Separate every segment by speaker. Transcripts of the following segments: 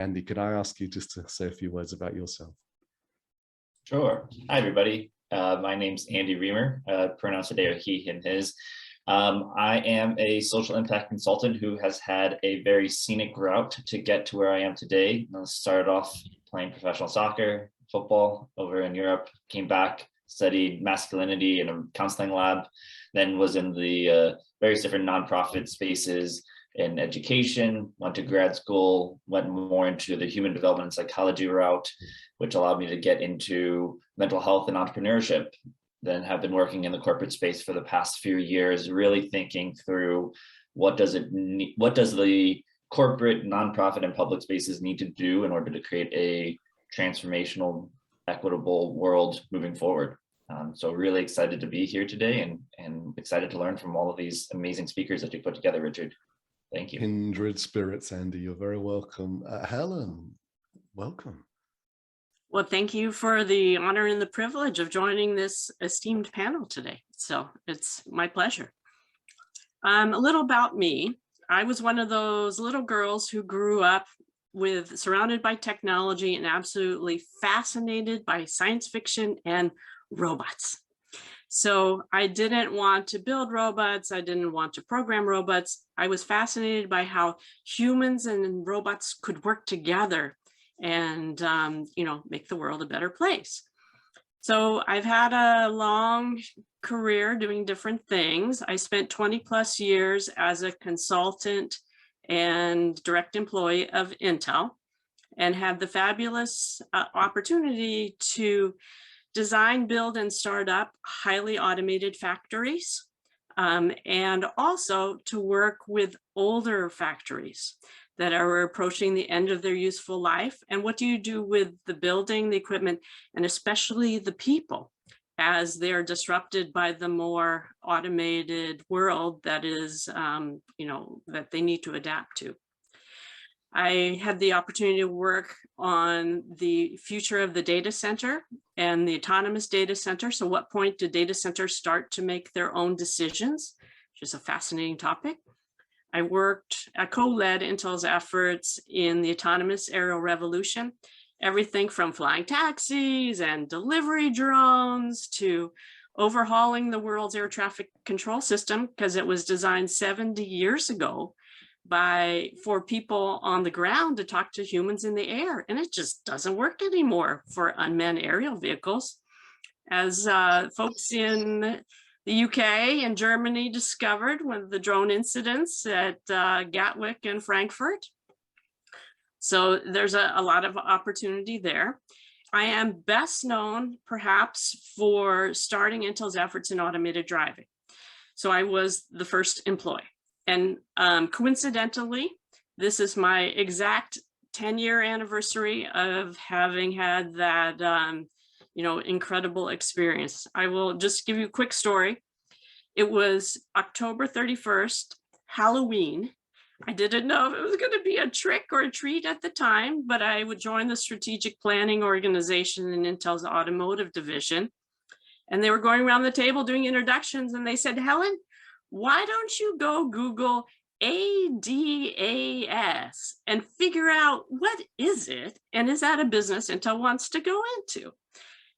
Speaker 1: Andy, could I ask you just to say a few words about yourself?
Speaker 2: Sure. Hi, everybody. My name's Andy Riemer. Pronouns today are he, him, his. I am a social impact consultant who has had a very scenic route to get to where I am today. I started off playing professional soccer, football over in Europe, came back, studied masculinity in a counseling lab, then was in the various different nonprofit spaces in education, went to grad school, went more into the human development and psychology route, which allowed me to get into mental health and entrepreneurship. Then have been working in the corporate space for the past few years, really thinking through what does the corporate, nonprofit, and public spaces need to do in order to create a transformational, equitable world moving forward. So really excited to be here today and excited to learn from all of these amazing speakers that you put together, Richard. Thank you.
Speaker 1: Kindred spirits, Andy. You're very welcome. Helen, welcome.
Speaker 3: Well, thank you for the honor and the privilege of joining this esteemed panel today. So it's my pleasure. A little about me. I was one of those little girls who grew up surrounded by technology and absolutely fascinated by science fiction and robots. So I didn't want to build robots. I didn't want to program robots. I was fascinated by how humans and robots could work together and make the world a better place. So I've had a long career doing different things. I spent 20+ years as a consultant and direct employee of Intel and had the fabulous opportunity to design, build, and start up highly automated factories, and also to work with older factories that are approaching the end of their useful life. And what do you do with the building, the equipment, and especially the people as they're disrupted by the more automated world that is, that they need to adapt to. I had the opportunity to work on the future of the data center and the autonomous data center. So what point do data centers start to make their own decisions, which is a fascinating topic. I co-led Intel's efforts in the autonomous aerial revolution, everything from flying taxis and delivery drones to overhauling the world's air traffic control system, because it was designed 70 years ago for people on the ground to talk to humans in the air. And it just doesn't work anymore for unmanned aerial vehicles. As folks in the UK and Germany discovered with the drone incidents at Gatwick and Frankfurt. So there's a lot of opportunity there. I am best known perhaps for starting Intel's efforts in automated driving. So I was the first employee. And coincidentally, this is my exact 10-year anniversary of having had that incredible experience. I will just give you a quick story. It was October 31st, Halloween. I didn't know if it was going to be a trick or a treat at the time, but I would join the strategic planning organization in Intel's automotive division. And they were going around the table doing introductions, and they said, Helen, why don't you go Google ADAS and figure out what is it, and is that a business Intel wants to go into?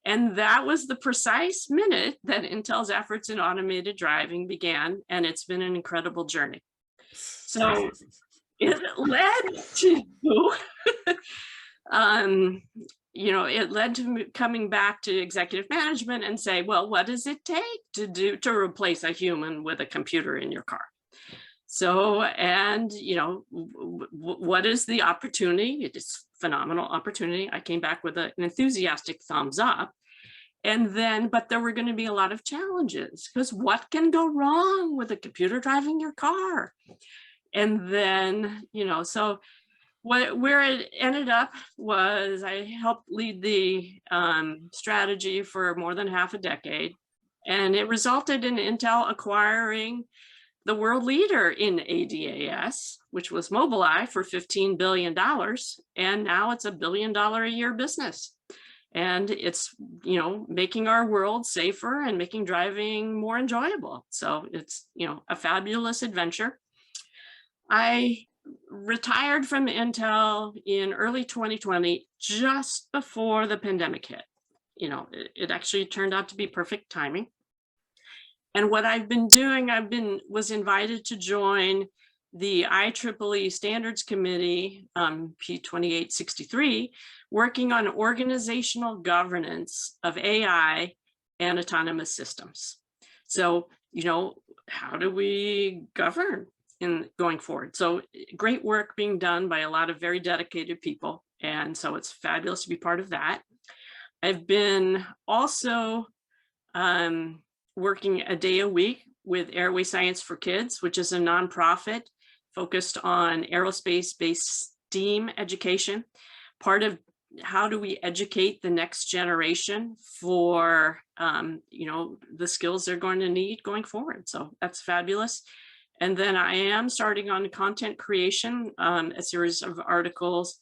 Speaker 3: And that was the precise minute that Intel's efforts in automated driving began, and it's been an incredible journey. So it led to, it led to coming back to executive management and say, well, what does it take to replace a human with a computer in your car? So, and, what is the opportunity? It is phenomenal opportunity. I came back with an enthusiastic thumbs up. And then, but there were going to be a lot of challenges, because what can go wrong with a computer driving your car? And then, so where it ended up was I helped lead the strategy for more than half a decade. And it resulted in Intel acquiring the world leader in ADAS, which was Mobileye, for $15 billion. And now it's $1 billion a year business. And it's, making our world safer and making driving more enjoyable. So it's, a fabulous adventure. I retired from Intel in early 2020, just before the pandemic hit. You know, it actually turned out to be perfect timing. And what I've been doing, was invited to join the IEEE Standards Committee, P2863, working on organizational governance of AI and autonomous systems. So, you know, how do we govern in going forward? So great work being done by a lot of very dedicated people. And so it's fabulous to be part of that. I've been also working a day a week with Airway Science for Kids, which is a nonprofit focused on aerospace-based STEAM education. Part of how do we educate the next generation for you know, the skills they're going to need going forward. So that's fabulous. And then I am starting on content creation, a series of articles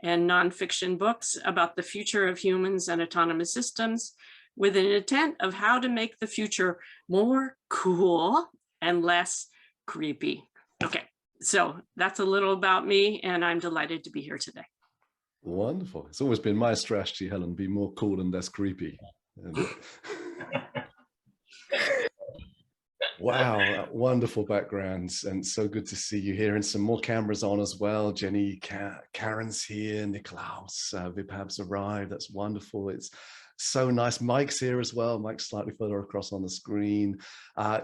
Speaker 3: and nonfiction books about the future of humans and autonomous systems, with an intent of how to make the future more cool and less creepy. Okay, so that's a little about me, and I'm delighted to be here today.
Speaker 1: Wonderful. It's always been my strategy, Helen, be more cool and less creepy. Wow, wonderful backgrounds, and so good to see you here, and some more cameras on as well. Jenny, Karen's here, Nikolaus, Vibhab's arrived. That's wonderful. It's so nice. Mike's here as well. Mike's slightly further across on the screen.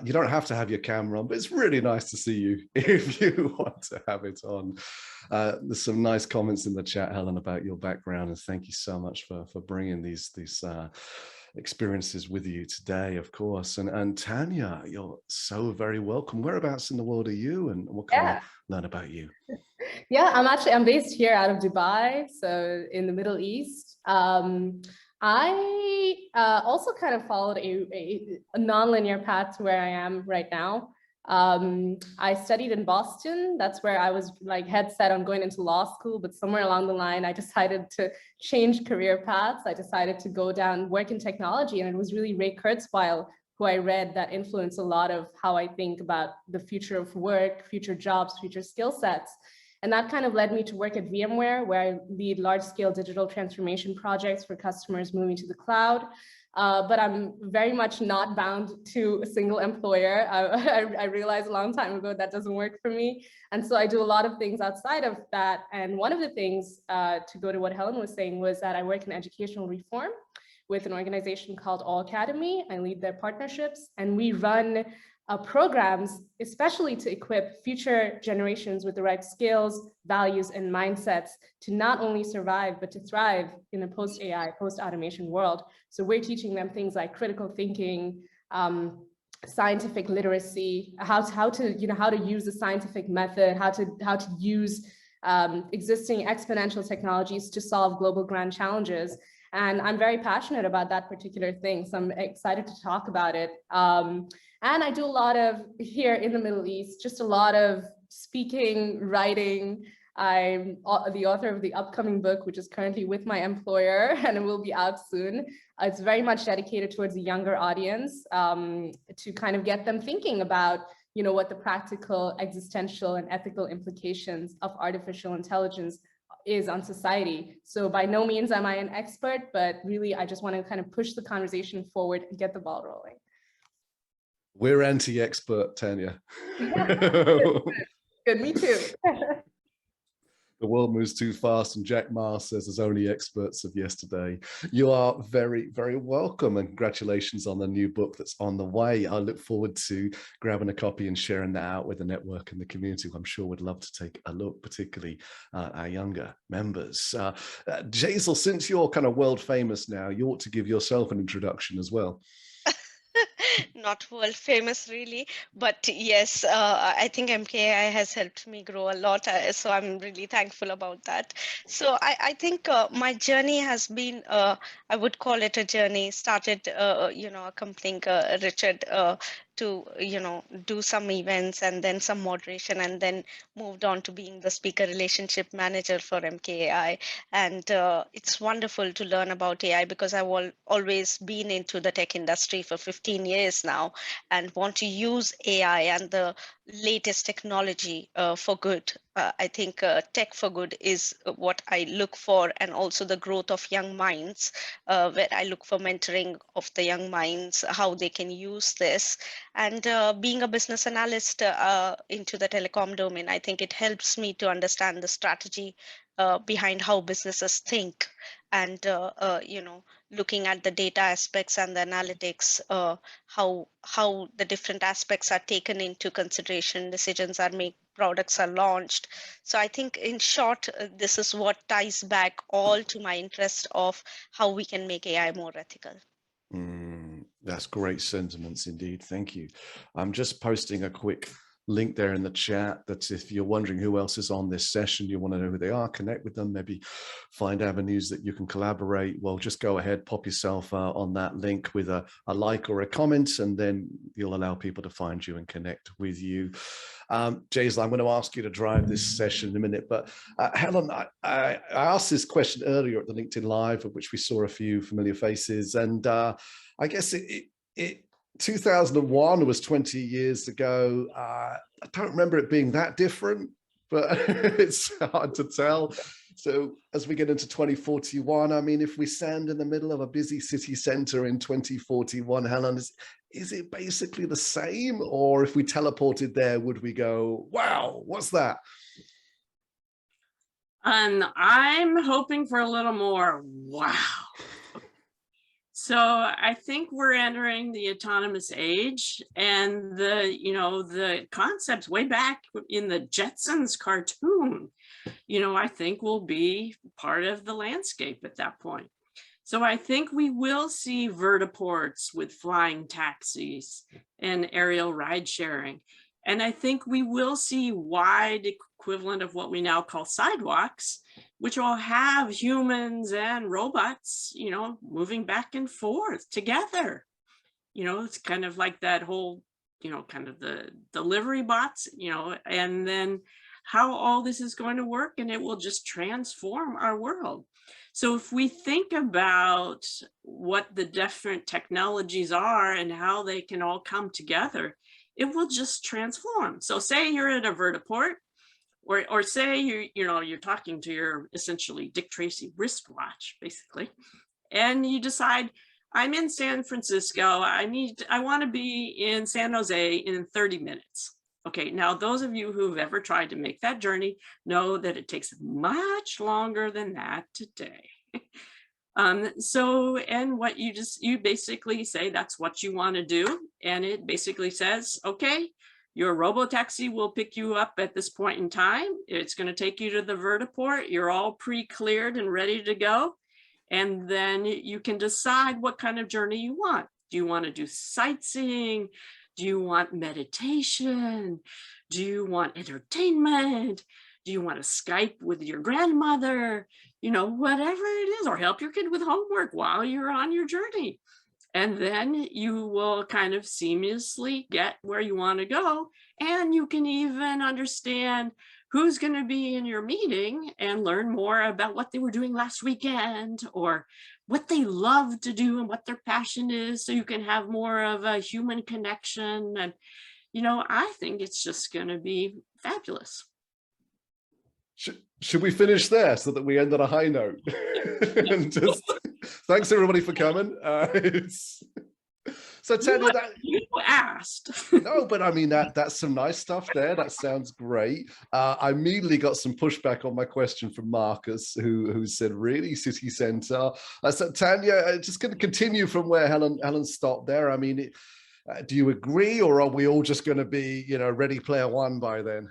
Speaker 1: You don't have to have your camera on, but it's really nice to see you if you want to have it on. There's some nice comments in the chat, Helen, about your background, and thank you so much for bringing these experiences with you today, of course. And Tanya, you're so very welcome. Whereabouts in the world are you, and what can we learn about you?
Speaker 4: Yeah, I'm based here out of Dubai, so in the Middle East. I also kind of followed a nonlinear path to where I am right now. I studied in Boston. That's where I was like head set on going into law school, but somewhere along the line, I decided to change career paths. I decided to go down work in technology, and it was really Ray Kurzweil who I read that influenced a lot of how I think about the future of work, future jobs, future skill sets. And that kind of led me to work at VMware, where I lead large-scale digital transformation projects for customers moving to the cloud. But I'm very much not bound to a single employer. I realized a long time ago that doesn't work for me. And so I do a lot of things outside of that. And one of the things, to go to what Helen was saying, was that I work in educational reform with an organization called All Academy. I lead their partnerships, and we run programs, especially to equip future generations with the right skills, values, and mindsets to not only survive, but to thrive in a post-AI, post-automation world. So we're teaching them things like critical thinking, scientific literacy, how to use the scientific method, how to use existing exponential technologies to solve global grand challenges. And I'm very passionate about that particular thing, so I'm excited to talk about it. And I do a lot of, here in the Middle East, just a lot of speaking, writing. I'm the author of the upcoming book, which is currently with my employer, and it will be out soon. It's very much dedicated towards a younger audience, to kind of get them thinking about, you know, what the practical, existential, and ethical implications of artificial intelligence is on society. So by no means am I an expert, but really I just want to kind of push the conversation forward and get the ball rolling.
Speaker 1: We're anti-expert, Tanya.
Speaker 4: Good, me too.
Speaker 1: The world moves too fast, and Jack Ma says there's only experts of yesterday. You are very, very welcome, and congratulations on the new book that's on the way. I look forward to grabbing a copy and sharing that out with the network and the community, who I'm sure would love to take a look, particularly our younger members. Jassal, since you're kind of world famous now, you ought to give yourself an introduction as well.
Speaker 5: Not world famous really, but yes, I think MKAI has helped me grow a lot, so I'm really thankful about that. So I think my journey has been, I would call it a journey, started, accompanying Richard to, do some events and then some moderation, and then moved on to being the speaker relationship manager for MKAI. And it's wonderful to learn about AI, because I've always been into the tech industry for 15 years now and want to use AI and the latest technology for good. I think tech for good is what I look for, and also the growth of young minds, where I look for mentoring of the young minds, how they can use this. And being a business analyst into the telecom domain, I think it helps me to understand the strategy behind how businesses think, and looking at the data aspects and the analytics, how the different aspects are taken into consideration, decisions are made, products are launched. So I think in short, this is what ties back all to my interest of how we can make AI more ethical.
Speaker 1: That's great sentiments indeed. Thank you. I'm just posting a quick link there in the chat that if you're wondering who else is on this session, you want to know who they are, connect with them, maybe find avenues that you can collaborate. Well, just go ahead, pop yourself on that link with a like or a comment, and then you'll allow people to find you and connect with you. Jassal, I'm going to ask you to drive this session in a minute, but Helen, I asked this question earlier at the LinkedIn Live, of which we saw a few familiar faces, and I guess it 2001 was 20 years ago. I don't remember it being that different, but it's hard to tell. So as we get into 2041, I mean, if we stand in the middle of a busy city center in 2041, Helen, is it basically the same? Or if we teleported there, would we go, wow, what's that?
Speaker 3: I'm hoping for a little more wow. So I think we're entering the autonomous age, and the concepts way back in the Jetsons cartoon, I think will be part of the landscape at that point. So I think we will see vertiports with flying taxis and aerial ride sharing. And I think we will see wide equivalent of what we now call sidewalks, which will have humans and robots, moving back and forth together. It's kind of like that whole, kind of the delivery bots, and then how all this is going to work, and it will just transform our world. So if we think about what the different technologies are and how they can all come together, it will just transform. So say you're at a vertiport, or say you're talking to your essentially Dick Tracy wristwatch, basically, and you decide, I'm in San Francisco, I want to be in San Jose in 30 minutes. Okay, now those of you who've ever tried to make that journey know that it takes much longer than that today. And what you basically say that's what you want to do, and it basically says, okay, your robotaxi will pick you up at this point in time. It's going to take you to the vertiport. You're all pre-cleared and ready to go. And then you can decide what kind of journey you want. Do you want to do sightseeing? Do you want meditation? Do you want entertainment? Do you want to Skype with your grandmother? Whatever it is, or help your kid with homework while you're on your journey. And then you will kind of seamlessly get where you want to go. And you can even understand who's going to be in your meeting and learn more about what they were doing last weekend, or what they love to do and what their passion is, so you can have more of a human connection. And, I think it's just going to be fabulous.
Speaker 1: Should we finish there so that we end on a high note? And just thanks everybody for coming. So Tanya,
Speaker 3: you asked.
Speaker 1: No, but I mean that's some nice stuff there. That sounds great. I immediately got some pushback on my question from Marcus, who said, "Really, city centre?" So Tanya, just going to continue from where Helen stopped there. I mean, do you agree, or are we all just going to be, Ready Player One by then?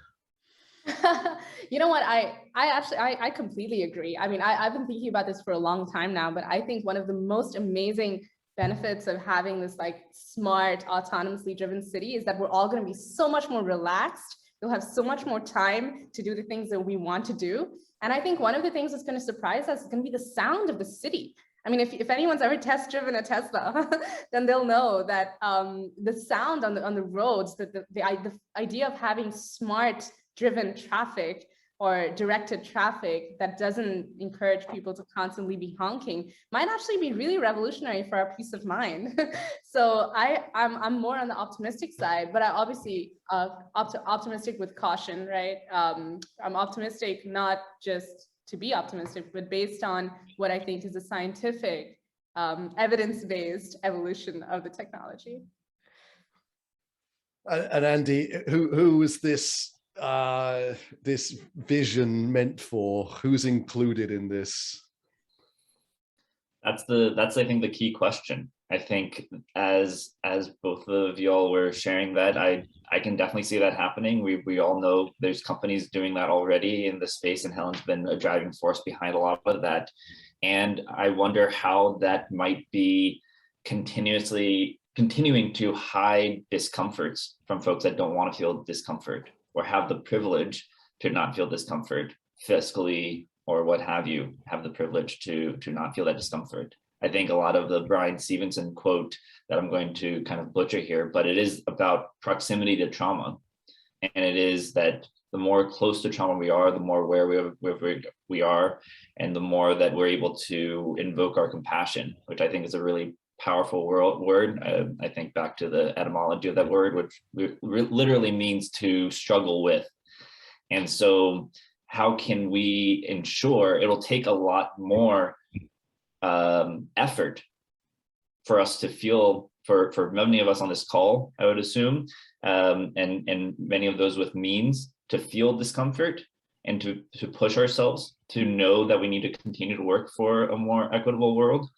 Speaker 4: You know what, I completely agree. I mean, I've been thinking about this for a long time now, but I think one of the most amazing benefits of having this like smart, autonomously driven city is that we're all going to be so much more relaxed. We'll have so much more time to do the things that we want to do. And I think one of the things that's going to surprise us is going to be the sound of the city. I mean, if anyone's ever test driven a Tesla, then they'll know that the sound on the roads, the idea of having smart driven traffic or directed traffic that doesn't encourage people to constantly be honking might actually be really revolutionary for our peace of mind. So I'm more on the optimistic side, but I obviously optimistic with caution, right? I'm optimistic not just to be optimistic, but based on what I think is a scientific, evidence-based evolution of the technology.
Speaker 1: And Andy, who is this this vision meant for? Who's included in this?
Speaker 2: That's I think the key question. I think as both of y'all were sharing that, I can definitely see that happening. We all know there's companies doing that already in the space, and Helen's been a driving force behind a lot of that. And I wonder how that might be continuing to hide discomforts from folks that don't want to feel discomfort or have the privilege to not feel discomfort fiscally or what have you, have the privilege to not feel that discomfort. I think a lot of the Brian Stevenson quote that I'm going to kind of butcher here, but it is about proximity to trauma. And it is that the more close to trauma we are, the more aware we are, and the more that we're able to invoke our compassion, which I think is a really powerful word. I think back to the etymology of that word, which literally means to struggle with. And so how can we ensure, it'll take a lot more effort for us to feel, for many of us on this call, I would assume, and many of those with means, to feel discomfort and to push ourselves to know that we need to continue to work for a more equitable world.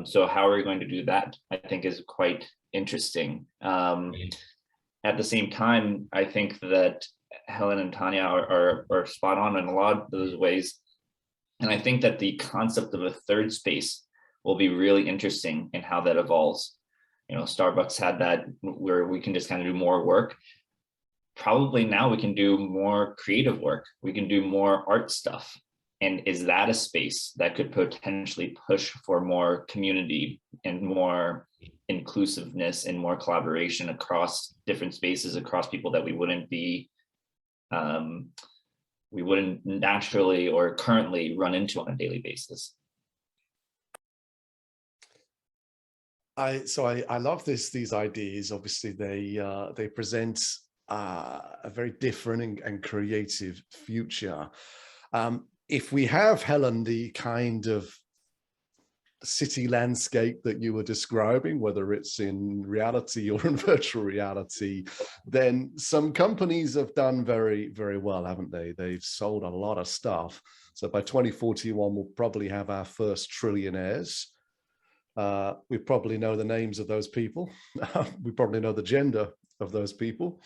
Speaker 2: So how are we going to do that, I think, is quite interesting. At the same time, I think that Helen and Tanya are spot on in a lot of those ways. And I think that the concept of a third space will be really interesting in how that evolves. You know, Starbucks had that where we can just kind of do more work. Probably now we can do more creative work. We can do more art stuff. And is that a space that could potentially push for more community and more inclusiveness and more collaboration across different spaces, across people that we wouldn't naturally or currently run into on a daily basis?
Speaker 1: I love these ideas. Obviously, they present a very different and creative future. If we have, Helen, the kind of city landscape that you were describing, whether it's in reality or in virtual reality, then some companies have done very, very well, haven't they? They've sold a lot of stuff. So by 2041, we'll probably have our first trillionaires. We probably know the names of those people. We probably know the gender of those people.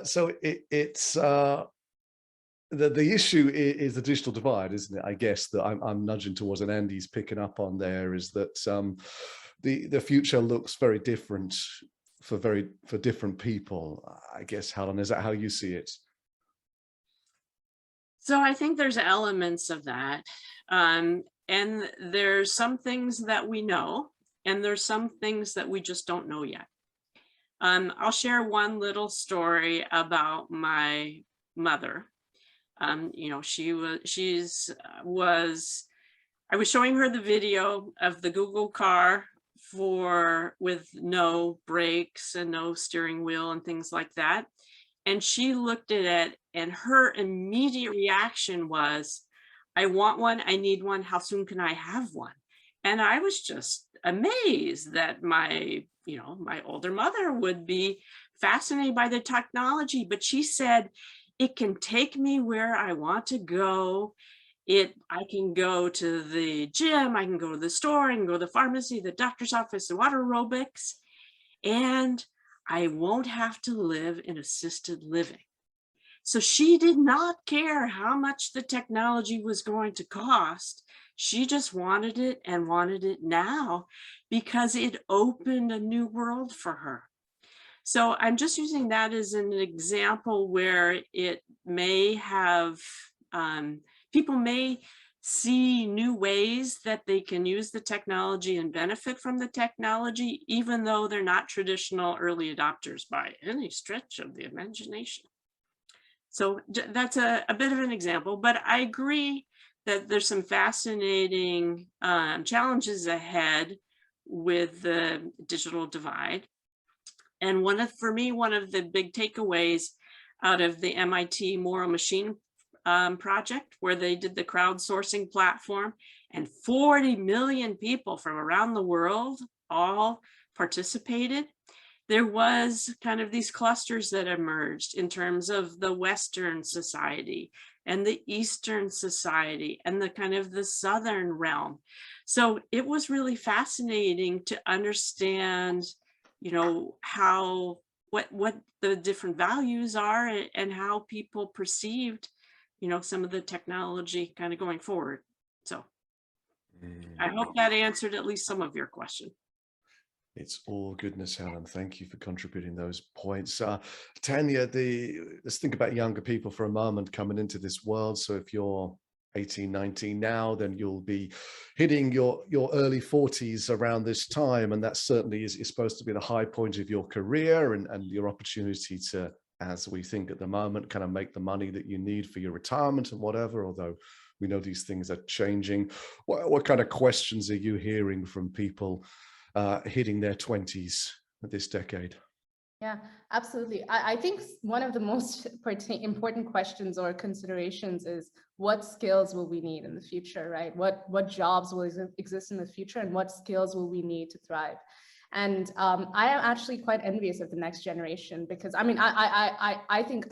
Speaker 1: So it's the issue is the digital divide, isn't it? I guess that I'm nudging towards, and Andy's picking up on there, is that the future looks very different for different people. I guess, Helen, is that how you see it?
Speaker 3: So I think there's elements of that. And there's some things that we know, and there's some things that we just don't know yet. I'll share one little story about my mother. You know, I was showing her the video of the Google car with no brakes and no steering wheel and things like that. And she looked at it, and her immediate reaction was, I want one, I need one, how soon can I have one? And I was just amazed that my older mother would be fascinated by the technology, but she said, it can take me where I want to go. I can go to the gym, I can go to the store, I can go to the pharmacy, the doctor's office, the water aerobics, and I won't have to live in assisted living. So she did not care how much the technology was going to cost. She just wanted it, and wanted it now, because it opened a new world for her. So I'm just using that as an example where it may have, people may see new ways that they can use the technology and benefit from the technology, even though they're not traditional early adopters by any stretch of the imagination. So that's a bit of an example, but I agree that there's some fascinating challenges ahead with the digital divide. And for me, one of the big takeaways out of the MIT Moral Machine project, where they did the crowdsourcing platform, and 40 million people from around the world all participated. There was kind of these clusters that emerged in terms of the Western society and the Eastern society and the kind of the Southern realm. So it was really fascinating to understand, you know, how, what the different values are and how people perceived, you know, some of the technology kind of going forward. So I hope that answered at least some of your question.
Speaker 1: It's all goodness, Helen. Thank you for contributing those points. Tanya, let's think about younger people for a moment coming into this world. So if you're 18, 19 now, then you'll be hitting your early 40s around this time. And that certainly is supposed to be the high point of your career and your opportunity to, as we think at the moment, kind of make the money that you need for your retirement and whatever, although we know these things are changing. What kind of questions are you hearing from people hitting their 20s this decade?
Speaker 4: Yeah, absolutely. I think one of the most important questions or considerations is what skills will we need in the future, right? What jobs will exist in the future and what skills will we need to thrive? And I am actually quite envious of the next generation because I mean, I think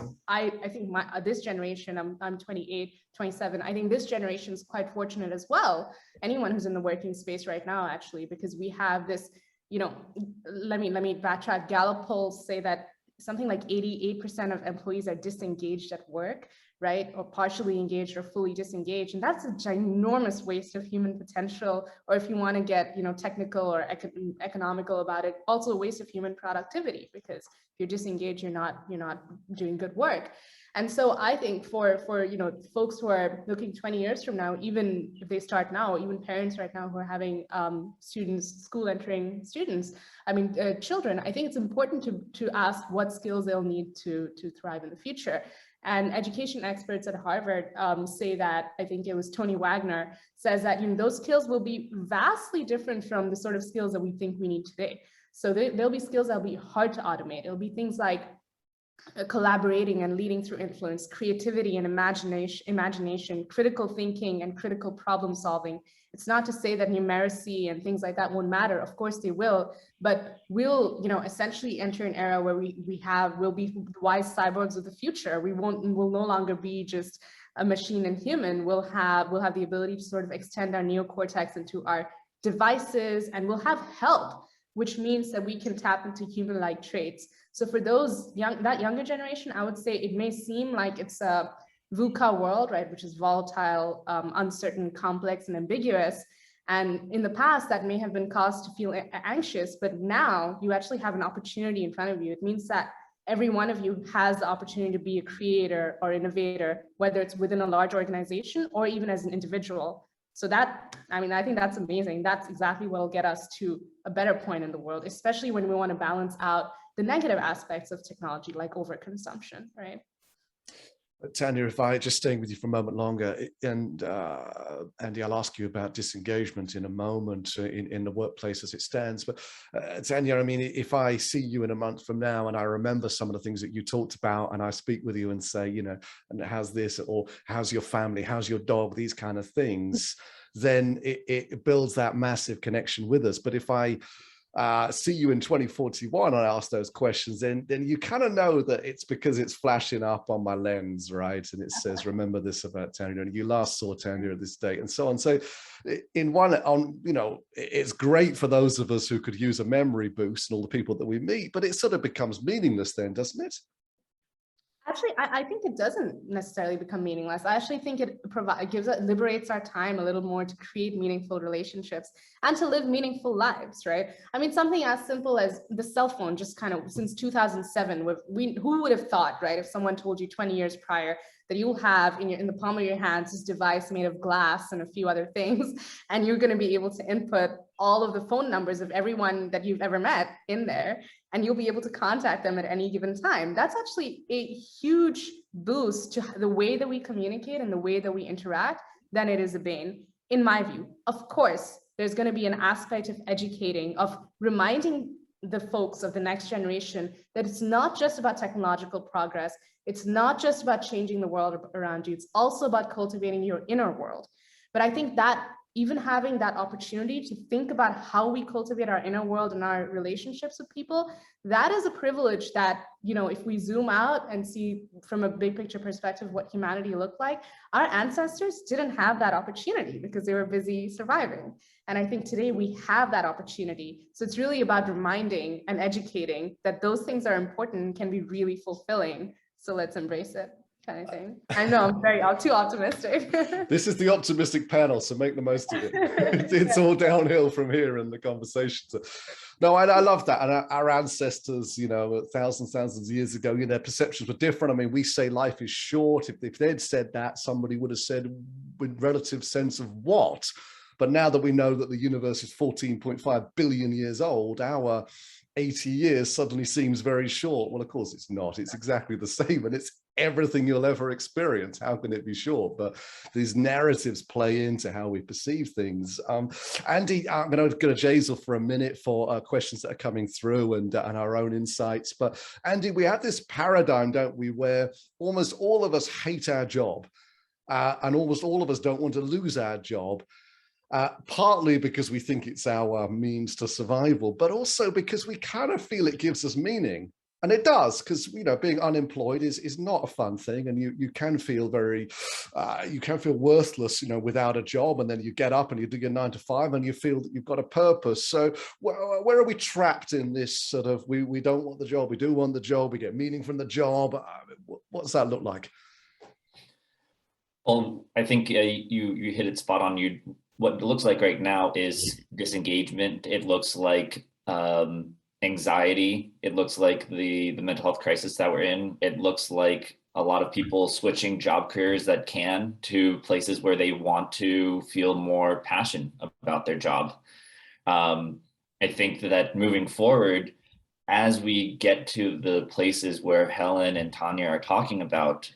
Speaker 4: this generation, I'm 28, 27. I think this generation is quite fortunate as well. Anyone who's in the working space right now, actually, because we have this, you know, let me backtrack. Gallup polls say that something like 88% of employees are disengaged at work, right? Or partially engaged or fully disengaged. And that's a ginormous waste of human potential. Or if you want to get, you know, technical or economical about it, also a waste of human productivity, because if you're disengaged, you're not doing good work. And so I think for you know, folks who are looking 20 years from now, even if they start now, even parents right now who are having school entering students, I mean, children, I think it's important to ask what skills they'll need to thrive in the future. And education experts at Harvard say that, I think it was Tony Wagner, says that, you know, those skills will be vastly different from the sort of skills that we think we need today. So there'll be skills that'll be hard to automate. It'll be things like collaborating and leading through influence, creativity and imagination, critical thinking and critical problem solving. It's not to say that numeracy and things like that won't matter. Of course they will, but we'll, you know, essentially enter an era where we'll be wise cyborgs of the future. We'll no longer be just a machine and human. We'll have the ability to sort of extend our neocortex into our devices, and we'll have help, which means that we can tap into human-like traits. So for that younger generation, I would say it may seem like it's a VUCA world, right, which is volatile, uncertain, complex, and ambiguous. And in the past, that may have been cause to feel anxious, but now you actually have an opportunity in front of you. It means that every one of you has the opportunity to be a creator or innovator, whether it's within a large organization or even as an individual. So that, I mean, I think that's amazing. That's exactly what will get us to a better point in the world, especially when we want to balance out the negative aspects of technology, like overconsumption, right?
Speaker 1: Tanya, if I just staying with you for a moment longer, and Andy, I'll ask you about disengagement in a moment in the workplace as it stands. But Tanya, I mean, if I see you in a month from now and I remember some of the things that you talked about, and I speak with you and say, you know, and how's this, or how's your family, how's your dog, these kind of things, then it builds that massive connection with us. But if I see you in 2041 and I ask those questions, then you kind of know that it's because it's flashing up on my lens, right? And it says, remember this about Tanya, and you last saw Tanya at this date, and so on. So you know, it's great for those of us who could use a memory boost and all the people that we meet, but it sort of becomes meaningless then, doesn't it?
Speaker 4: Actually, I think it doesn't necessarily become meaningless. I actually think it liberates our time a little more to create meaningful relationships and to live meaningful lives, right? I mean, something as simple as the cell phone, just kind of since 2007, who would have thought, right? If someone told you 20 years prior that you'll have in the palm of your hands this device made of glass and a few other things, and you're going to be able to input all of the phone numbers of everyone that you've ever met in there. and you'll be able to contact them at any given time. That's actually a huge boost to the way that we communicate and the way that we interact than it is a bane, in my view. Of course, there's going to be an aspect of educating, of reminding the folks of the next generation that it's not just about technological progress. It's not just about changing the world around you. It's also about cultivating your inner world. But I think that even having that opportunity to think about how we cultivate our inner world and our relationships with people, that is a privilege that, you know, if we zoom out and see from a big picture perspective what humanity looked like, our ancestors didn't have that opportunity because they were busy surviving. And I think today we have that opportunity. So it's really about reminding and educating that those things are important and can be really fulfilling. So let's embrace it. Kind of thing. I know I'm too optimistic.
Speaker 1: This is the optimistic panel, so make the most of it. It's all downhill from here in the conversation. No, I love that. And our ancestors, you know, thousands of years ago, you know, their perceptions were different. I mean, we say life is short. If they'd said that, somebody would have said with relative sense of what? But now that we know that the universe is 14.5 billion years old, our 80 years suddenly seems very short. Well, of course it's not. It's exactly the same, and it's everything you'll ever experience. How can it be short? But these narratives play into how we perceive things. Andy, I'm going to go to Jassal for a minute for questions that are coming through and our own insights. But Andy, we have this paradigm, don't we, where almost all of us hate our job and almost all of us don't want to lose our job. Partly because we think it's our means to survival, but also because we kind of feel it gives us meaning. And it does, because, you know, being unemployed is not a fun thing. And you can feel very, you can feel worthless, you know, without a job. And then you get up and you do your 9 to 5 and you feel that you've got a purpose. So where are we trapped in this sort of, we don't want the job, we do want the job, we get meaning from the job? What does that look like?
Speaker 2: Well, I think you hit it spot on. What it looks like right now is disengagement. It looks like anxiety. It looks like the mental health crisis that we're in. It looks like a lot of people switching job careers that can to places where they want to feel more passion about their job. I think that moving forward, as we get to the places where Helen and Tanya are talking about,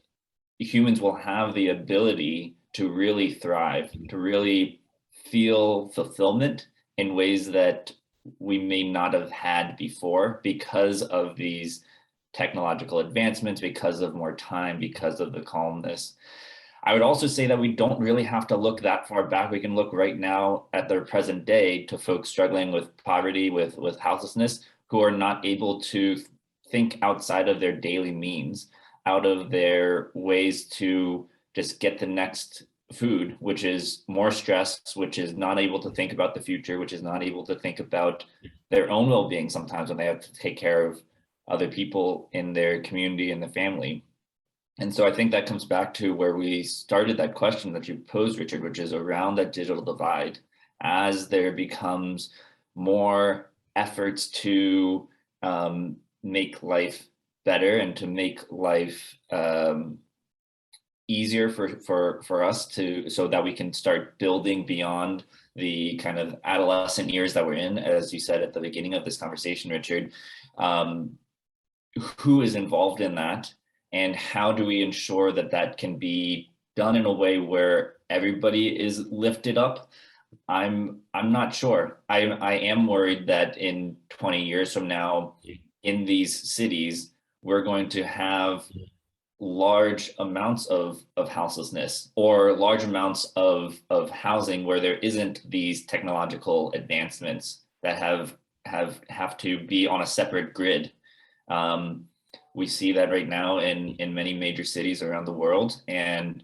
Speaker 2: humans will have the ability to really thrive, to really feel fulfillment in ways that we may not have had before because of these technological advancements, because of more time, because of the calmness. I would also say that we don't really have to look that far back. We can look right now at their present day to folks struggling with poverty, with houselessness, who are not able to think outside of their daily means, out of their ways to just get the next food, which is more stress, which is not able to think about the future, which is not able to think about their own well-being sometimes when they have to take care of other people in their community and the family. And so I think that comes back to where we started that question that you posed, Richard, which is around that digital divide. As there becomes more efforts to make life better and to make life easier for us to, so that we can start building beyond the kind of adolescent years that we're in, as you said at the beginning of this conversation, Richard. Who is involved in that, and how do we ensure that that can be done in a way where everybody is lifted up? I'm not sure. I am worried that in 20 years from now, in these cities, we're going to have large amounts of houselessness, or large amounts of housing where there isn't these technological advancements that have to be on a separate grid. We see that right now in many major cities around the world, and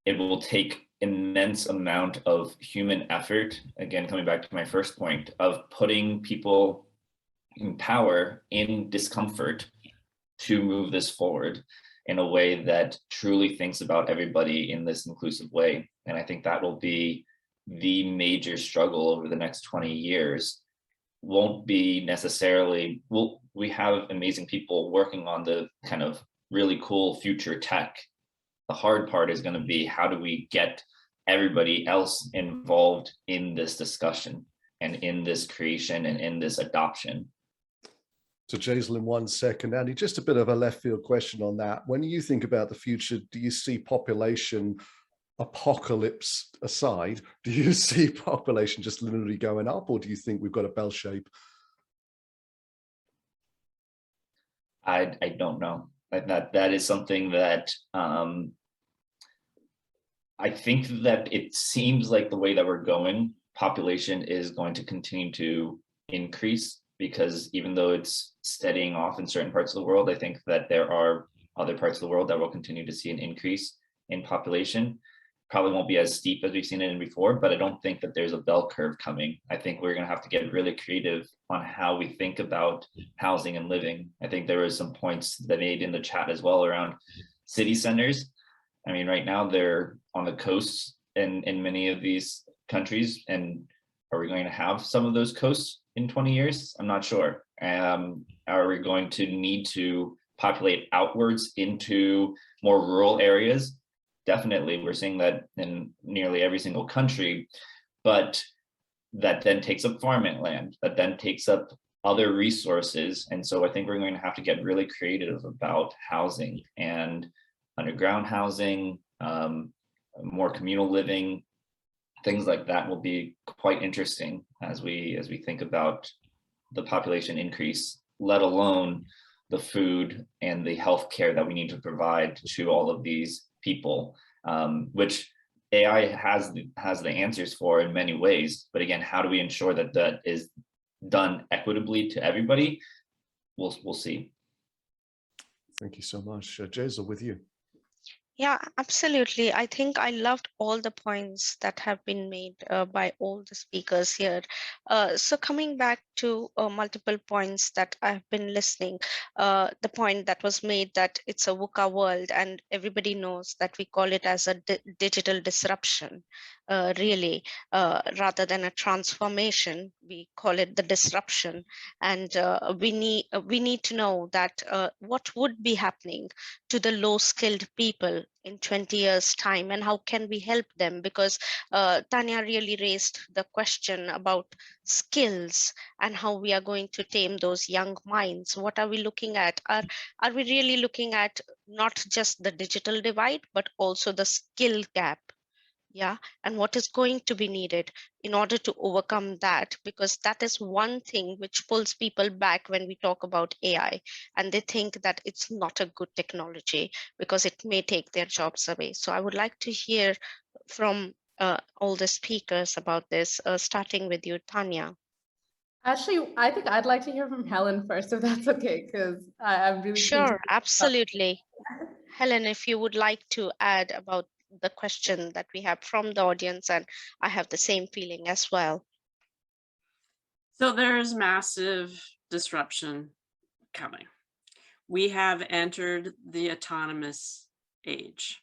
Speaker 2: it will take immense amount of human effort, again coming back to my first point, of putting people in power in discomfort to move this forward in a way that truly thinks about everybody in this inclusive way. And I think that will be the major struggle over the next 20 years. Won't be necessarily, we have amazing people working on the kind of really cool future tech. The hard part is going to be, how do we get everybody else involved in this discussion and in this creation and in this adoption?
Speaker 1: to Jassal in 1 second. Andy, just a bit of a left field question on that. When you think about the future, do you see population apocalypse aside, do you see population just literally going up, or do you think we've got a bell shape?
Speaker 2: I don't know. That is something that I think that it seems like the way that we're going, population is going to continue to increase, because even though it's steadying off in certain parts of the world, I think that there are other parts of the world that will continue to see an increase in population. Probably won't be as steep as we've seen it in before, but I don't think that there's a bell curve coming. I think we're going to have to get really creative on how we think about housing and living. I think there were some points that made in the chat as well around city centers. I mean, right now they're on the coasts in many of these countries, and are we going to have some of those coasts in 20 years? I'm not sure. Are we going to need to populate outwards into more rural areas? Definitely, we're seeing that in nearly every single country, but that then takes up farmland, that then takes up other resources. And so I think we're going to have to get really creative about housing and underground housing, more communal living, things like that will be quite interesting as we think about the population increase, let alone the food and the healthcare that we need to provide to all of these people, which AI has the answers for in many ways. But again, how do we ensure that that is done equitably to everybody? We'll see.
Speaker 1: Thank you so much. Jassal, with you.
Speaker 5: Yeah, absolutely. I think I loved all the points that have been made by all the speakers here. So coming back to multiple points that I've been listening, the point that was made that it's a VUCA world, and everybody knows that we call it as a digital disruption, really, rather than a transformation, we call it the disruption. And we need to know that what would be happening to the low-skilled people in 20 years' time, and how can we help them? Because Tanya really raised the question about skills and how we are going to tame those young minds. What are we looking at? Are we really looking at not just the digital divide, but also the skill gap? Yeah, and what is going to be needed in order to overcome that, because that is one thing which pulls people back when we talk about AI, and they think that it's not a good technology because it may take their jobs away. So I would like to hear from all the speakers about this, starting with you, Tanya.
Speaker 4: Actually, I think I'd like to hear from Helen first, if that's okay, because I'm really
Speaker 5: Sure, absolutely. Helen, if you would like to add about the question that we have from the audience, and I have the same feeling as well.
Speaker 3: So there's massive disruption coming. We have entered the autonomous age.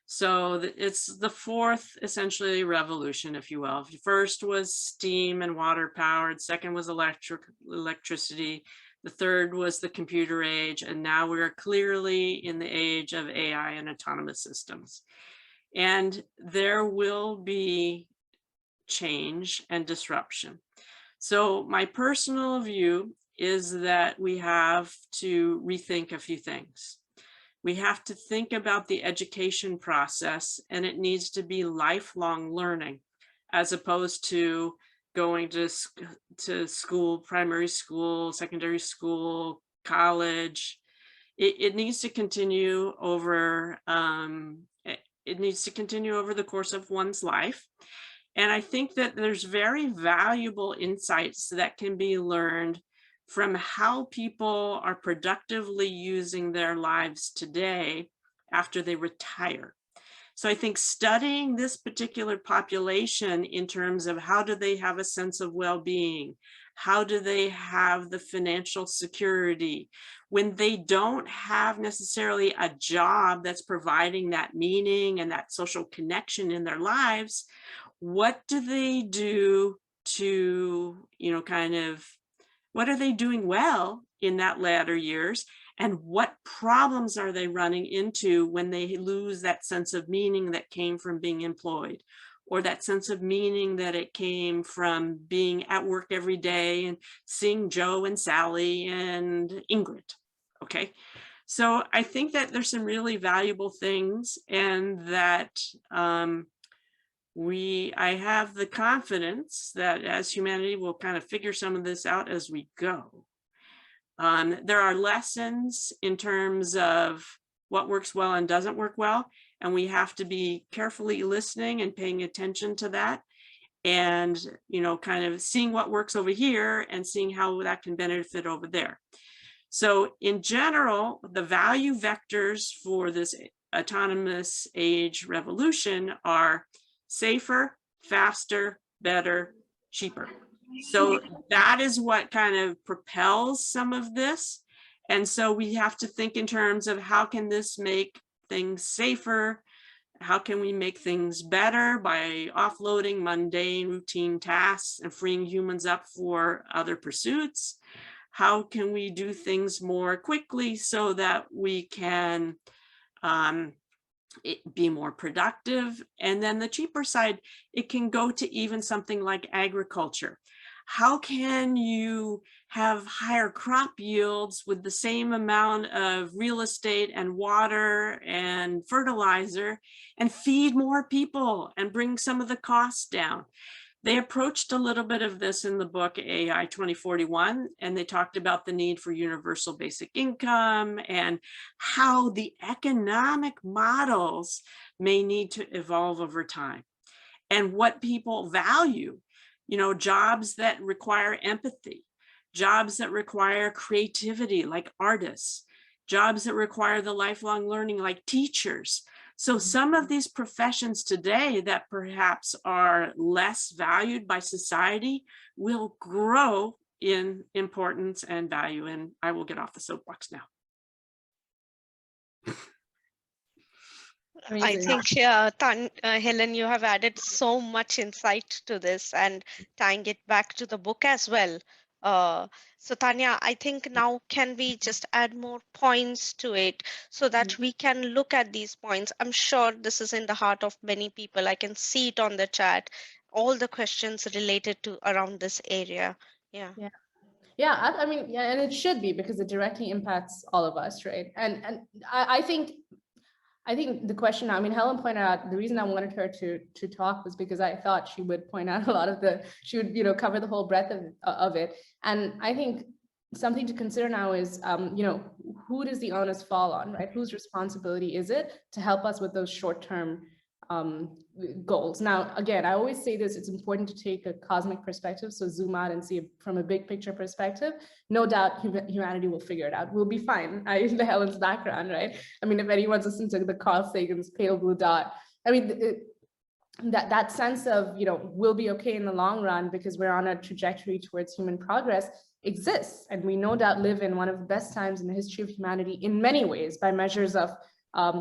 Speaker 3: So it's the fourth essentially revolution, if you will. First was steam and water powered, second was electricity, the third was the computer age, and now we're clearly in the age of AI and autonomous systems. And there will be change and disruption. So my personal view is that we have to rethink a few things. We have to think about the education process, and it needs to be lifelong learning, as opposed to going to school, primary school, secondary school, college. It needs to continue over. It needs to continue over the course of one's life. And I think that there's very valuable insights that can be learned from how people are productively using their lives today after they retire. So I think studying this particular population in terms of how do they have a sense of well-being, how do they have the financial security, when they don't have necessarily a job that's providing that meaning and that social connection in their lives, what do they do to, what are they doing well in that latter years? And what problems are they running into when they lose that sense of meaning that came from being employed? or that sense of meaning that it came from being at work every day and seeing Joe and Sally and Ingrid. Okay. So I think that there's some really valuable things, and that I have the confidence that as humanity, we'll kind of figure some of this out as we go. There are lessons in terms of what works well and doesn't work well, and we have to be carefully listening and paying attention to that, and, you know, kind of seeing what works over here and seeing how that can benefit over there. So in general, the value vectors for this autonomous age revolution are safer, faster, better, cheaper. So that is what kind of propels some of this. And so we have to think in terms of how can this make things safer? How can we make things better by offloading mundane routine tasks and freeing humans up for other pursuits? How can we do things more quickly so that we can be more productive? And then the cheaper side, it can go to even something like agriculture. How can you have higher crop yields with the same amount of real estate and water and fertilizer and feed more people and bring some of the costs down? They approached a little bit of this in the book AI 2041, and they talked about the need for universal basic income and how the economic models may need to evolve over time and what people value. You know, jobs that require empathy, jobs that require creativity like artists, jobs that require the lifelong learning like teachers. So some of these professions today that perhaps are less valued by society will grow in importance and value. And I will get off the soapbox now.
Speaker 5: I think, Helen, you have added so much insight to this and tying it back to the book as well. So Tanya, I think now can we just add more points to it so that we can look at these points? I'm sure this is in the heart of many people. I can see it on the chat, all the questions related to around this area. Yeah.
Speaker 4: I mean, yeah, and it should be because it directly impacts all of us, right? And I think the question, I mean, Helen pointed out, the reason I wanted her to talk was because I thought she would point out a lot of she would, you know, cover the whole breadth of it. And I think something to consider now is, you know, who does the onus fall on, right? Whose responsibility is it to help us with those short-term goals? Now, again, I always say this, it's important to take a cosmic perspective. So zoom out and see it from a big picture perspective. No doubt humanity will figure it out. We'll be fine. The Helen's background, right? I mean, if anyone's listened to the Carl Sagan's Pale Blue Dot, I mean, that sense of, you know, we'll be okay in the long run because we're on a trajectory towards human progress exists. And we no doubt live in one of the best times in the history of humanity in many ways by measures of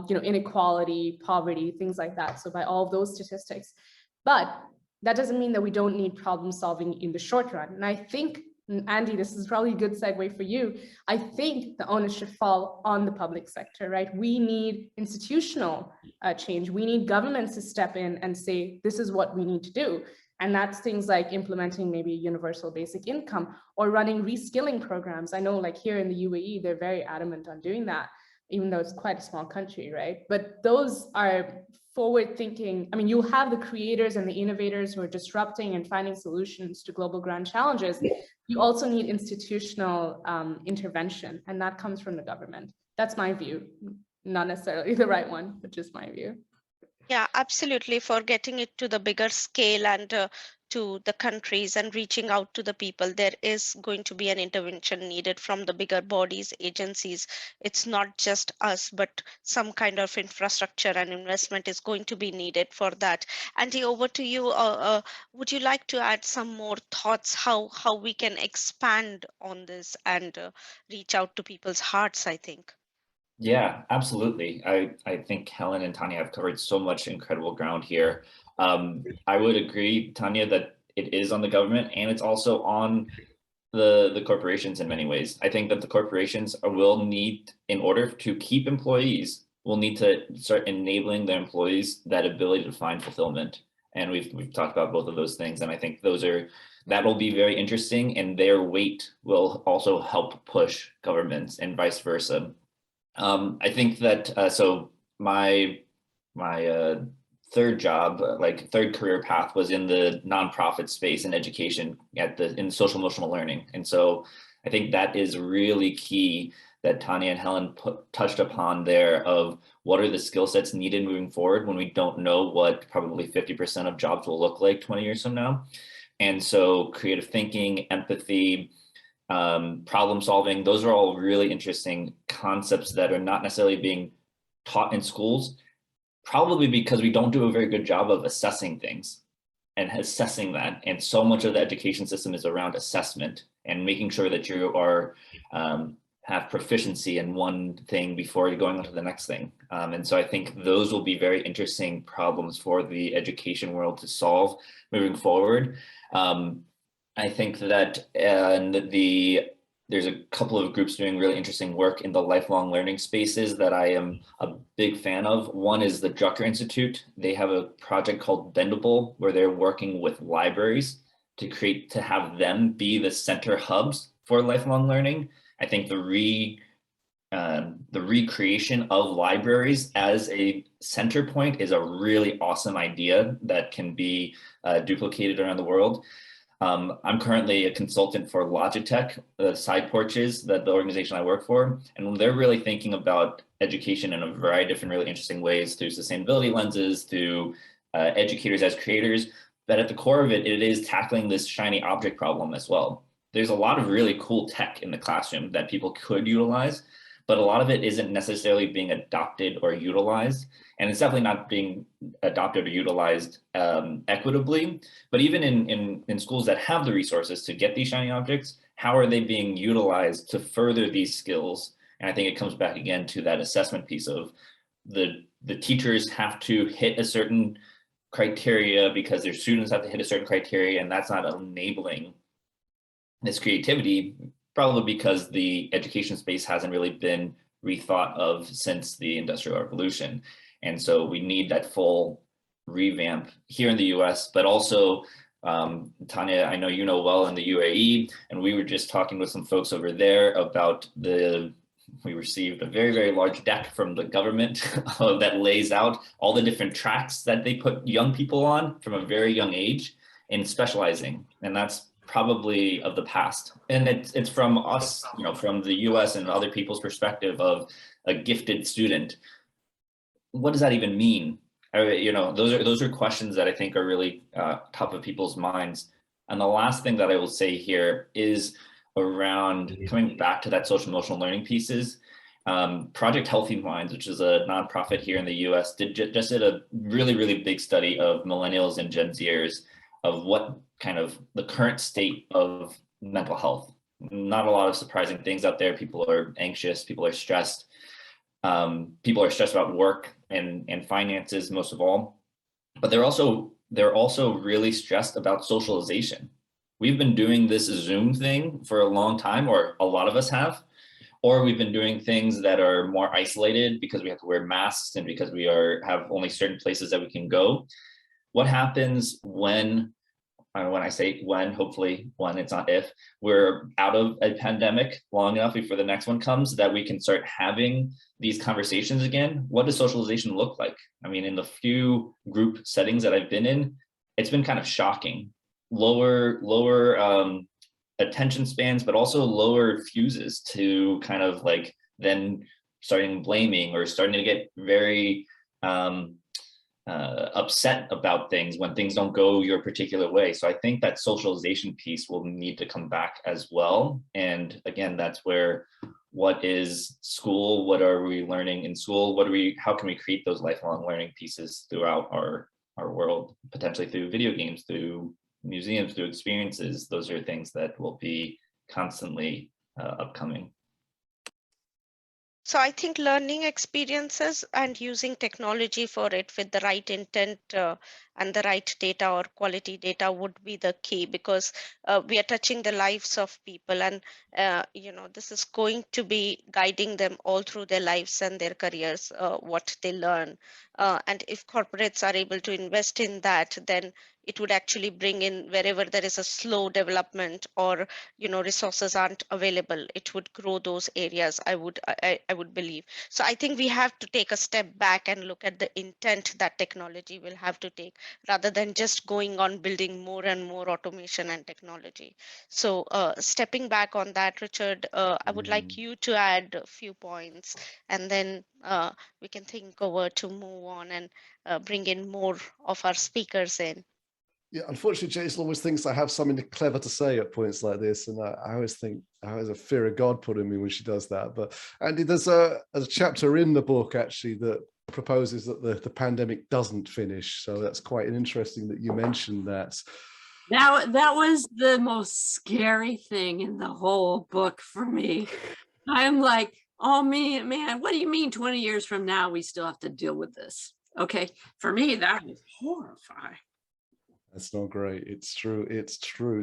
Speaker 4: you know, inequality, poverty, things like that. So by all of those statistics, but that doesn't mean that we don't need problem solving in the short run. And I think, Andy, this is probably a good segue for you. I think the onus should fall on the public sector, right? We need institutional change. We need governments to step in and say, this is what we need to do. And that's things like implementing maybe a universal basic income or running reskilling programs. I know like here in the UAE, they're very adamant on doing that, even though it's quite a small country, right? But those are forward thinking. I mean, you'll have the creators and the innovators who are disrupting and finding solutions to global grand challenges. You also need institutional intervention, and that comes from the government. That's my view, not necessarily the right one, but just my view.
Speaker 5: Yeah, absolutely. For getting it to the bigger scale and to the countries and reaching out to the people, there is going to be an intervention needed from the bigger bodies, agencies. It's not just us, but some kind of infrastructure and investment is going to be needed for that. Andy, over to you. Would you like to add some more thoughts how we can expand on this and reach out to people's hearts, I think?
Speaker 2: Yeah, absolutely. I think Helen and Tanya have covered so much incredible ground here. I would agree, Tanya, that it is on the government and it's also on the corporations in many ways. I think that the corporations will need, in order to keep employees, will need to start enabling their employees that ability to find fulfillment And we've talked about both of those things. And I think that will be very interesting, and their weight will also help push governments and vice versa. I think that, so my third job, like third career path, was in the nonprofit space in education in social emotional learning. And so I think that is really key that Tanya and Helen touched upon there, of what are the skill sets needed moving forward when we don't know what probably 50% of jobs will look like 20 years from now. And so creative thinking, empathy, problem solving, those are all really interesting concepts that are not necessarily being taught in schools, probably because we don't do a very good job of assessing things and assessing that. And so much of the education system is around assessment and making sure that you are have proficiency in one thing before you're going on to the next thing. And so I think those will be very interesting problems for the education world to solve moving forward. I think that there's a couple of groups doing really interesting work in the lifelong learning spaces that I am a big fan of. One is the Drucker Institute. They have a project called Bendable, where they're working with libraries to have them be the center hubs for lifelong learning. I think the recreation of libraries as a center point is a really awesome idea that can be duplicated around the world. I'm currently a consultant for Logitech, the SidePorch is the organization I work for, and they're really thinking about education in a variety of different really interesting ways, through sustainability lenses, through educators as creators. But at the core of it, it is tackling this shiny object problem as well. There's a lot of really cool tech in the classroom that people could utilize, but a lot of it isn't necessarily being adopted or utilized. And it's definitely not being adopted or utilized equitably. But even in schools that have the resources to get these shiny objects, how are they being utilized to further these skills? And I think it comes back again to that assessment piece of the teachers have to hit a certain criteria because their students have to hit a certain criteria, and that's not enabling this creativity, probably because the education space hasn't really been rethought of since the Industrial Revolution. And so we need that full revamp here in the US, but also Tanya, I know you know well in the UAE, and we were just talking with some folks over there about we received a very, very large deck from the government that lays out all the different tracks that they put young people on from a very young age in specializing. And that's probably of the past. And it's from us, from the US and other people's perspective of a gifted student. What does that even mean? Those are questions that I think are really top of people's minds. And the last thing that I will say here is around coming back to that social emotional learning pieces. Project Healthy Minds, which is a nonprofit here in the US, just did a really, really big study of millennials and Gen Zers, of what kind of the current state of mental health. Not a lot of surprising things out there. People are anxious, people are stressed. People are stressed about work and finances most of all, but they're also really stressed about socialization. We've been doing this Zoom thing for a long time, or a lot of us have, or we've been doing things that are more isolated because we have to wear masks and because we have only certain places that we can go. What happens when I say when, hopefully when, it's not if, we're out of a pandemic long enough before the next one comes that we can start having these conversations again? What does socialization look like? I mean, in the few group settings that I've been in, it's been kind of shocking. Lower attention spans, but also lower fuses to kind of like then starting blaming or starting to get very upset about things when things don't go your particular way. So I think that socialization piece will need to come back as well. And again, that's where, what is school? What are we learning in school? How can we create those lifelong learning pieces throughout our world, potentially through video games, through museums, through experiences? Those are things that will be constantly upcoming.
Speaker 5: So I think learning experiences and using technology for it with the right intent and the right data or quality data would be the key, because we are touching the lives of people, and this is going to be guiding them all through their lives and their careers, what they learn. And if corporates are able to invest in that, then it would actually bring in, wherever there is a slow development or resources aren't available, it would grow those areas, I would believe. So I think we have to take a step back and look at the intent that technology will have to take, rather than just going on building more and more automation and technology. So stepping back on that, Richard, I would like you to add a few points, and then we can think over to move on and bring in more of our speakers in.
Speaker 1: Yeah, unfortunately, Jason always thinks I have something clever to say at points like this, and I always think I always have fear of God put in me when she does that. But Andy, there's a chapter in the book actually that proposes that the pandemic doesn't finish. So that's quite interesting that you mentioned that.
Speaker 3: That was the most scary thing in the whole book for me. I'm like, oh man, what do you mean 20 years from now we still have to deal with this? Okay, for me that was horrifying.
Speaker 1: That's not great. It's true. It's true.